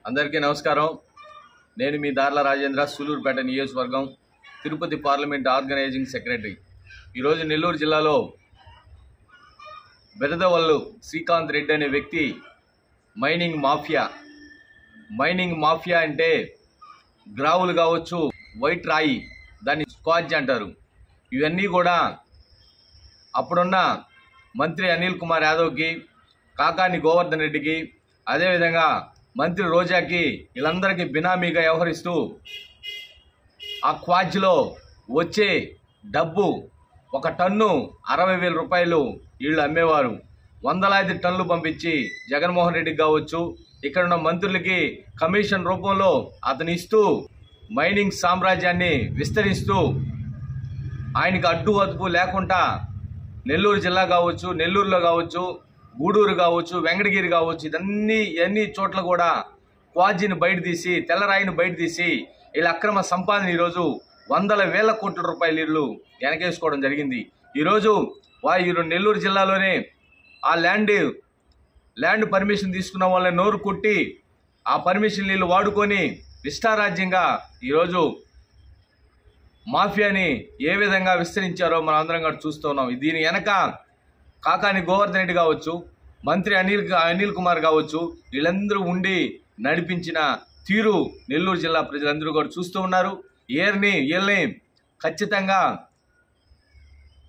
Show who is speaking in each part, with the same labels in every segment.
Speaker 1: అందరికీ నమస్కారం। నేను మీ దార్ల రాజేంద్ర, సూలూరుపేట నియోజకవర్గం, తిరుపతి పార్లమెంట్ ఆర్గనైజింగ్ సెక్రటరీ। ఈరోజు నెల్లూరు జిల్లాలో బెదవల్లు శ్రీకాంత్ రెడ్డి అనే వ్యక్తి మైనింగ్ మాఫియా అంటే గ్రావులు కావచ్చు, వైట్ రాయి, దాన్ని స్క్వాజ్ అంటారు। ఇవన్నీ కూడా అప్పుడున్న మంత్రి అనిల్ కుమార్ యాదవ్కి, కాకాని గోవర్ధన్ రెడ్డికి, అదేవిధంగా మంత్రి రోజాకి, వీళ్ళందరికీ బినామీగా వ్యవహరిస్తూ ఆ క్వాజ్లో వచ్చే డబ్బు ఒక టన్ను 60,000 రూపాయలు వీళ్ళు అమ్మేవారు। వందలాది టన్నులు పంపించి జగన్మోహన్ రెడ్డికి కావచ్చు, ఇక్కడ ఉన్న మంత్రులకి కమిషన్ రూపంలో అతను ఇస్తూ మైనింగ్ సామ్రాజ్యాన్ని విస్తరిస్తూ ఆయనకి అడ్డు అదుపు లేకుండా నెల్లూరు జిల్లా కావచ్చు, నెల్లూరులో కావచ్చు, గూడూరు కావచ్చు, వెంకటగిరి కావచ్చు, ఇవన్నీ చోట్ల కూడా క్వాజీని బయట తీసి, తెల్లరాయిని బయట తీసి వీళ్ళ అక్రమ సంపాదన ఈరోజు వందల వేల కోట్ల రూపాయలు వీళ్ళు వెనకేసుకోవడం జరిగింది। ఈరోజు నెల్లూరు జిల్లాలోనే ఆ ల్యాండ్ పర్మిషన్ తీసుకున్న వాళ్ళని నోరు కొట్టి ఆ పర్మిషన్ వీళ్ళు వాడుకొని ఇష్టారాజ్యంగా ఈరోజు మాఫియాని ఏ విధంగా విస్తరించారో మనం అందరం కూడా చూస్తున్నాం। దీని వెనక కాకాని గోవర్ధన్ రెడ్డి కావచ్చు, మంత్రి అనిల్ కుమార్ కావచ్చు, వీళ్ళందరూ ఉండి నడిపించిన తీరు నెల్లూరు జిల్లా ప్రజలందరూ కూడా చూస్తూ ఉన్నారు। వీళ్ళని ఖచ్చితంగా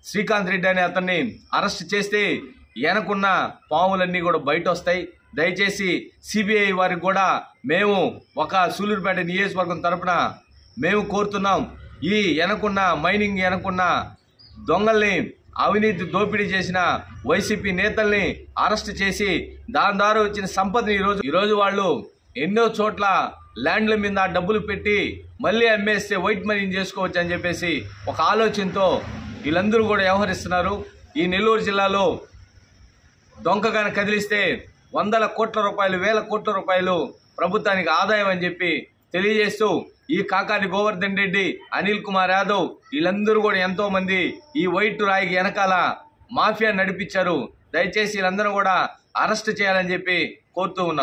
Speaker 1: శ్రీకాంత్ రెడ్డి అనే అతన్ని అరెస్ట్ చేస్తే వెనకున్న పాములన్నీ కూడా బయట వస్తాయి। దయచేసి సిబిఐ వారికి కూడా మేము ఒక సూలూరుపేట నియోజకవర్గం తరపున మేము కోరుతున్నాం, ఈ మైనింగ్ వెనకున్న దొంగల్ని, అవినీతి దోపిడీ చేసిన వైసీపీ నేతల్ని అరెస్ట్ చేసి దాని ద్వారా వచ్చిన సంపదని ఈరోజు వాళ్ళు ఎన్నో చోట్ల ల్యాండ్ల మీద డబ్బులు పెట్టి మళ్ళీ అమ్మేస్తే వైట్ మనీని చేసుకోవచ్చు అని చెప్పేసి ఒక ఆలోచనతో వీళ్ళందరూ కూడా వ్యవహరిస్తున్నారు। ఈ నెల్లూరు జిల్లాలో దొంగగానే కదిలిస్తే వందల కోట్ల రూపాయలు, వేల కోట్ల రూపాయలు ప్రభుత్వానికి ఆదాయం అని చెప్పి తెలియజేస్తూ ఈ కాకాని గోవర్ధన్ రెడ్డి, అనిల్ కుమార్ యాదవ్ వీళ్ళందరూ కూడా ఎంతో మంది ఈ వైట్ రాయికి వెనకాల మాఫియా నడిపించారు। దయచేసి వీళ్ళందరూ కూడా అరెస్ట్ చేయాలని చెప్పి కోరుతూ ఉన్నాం।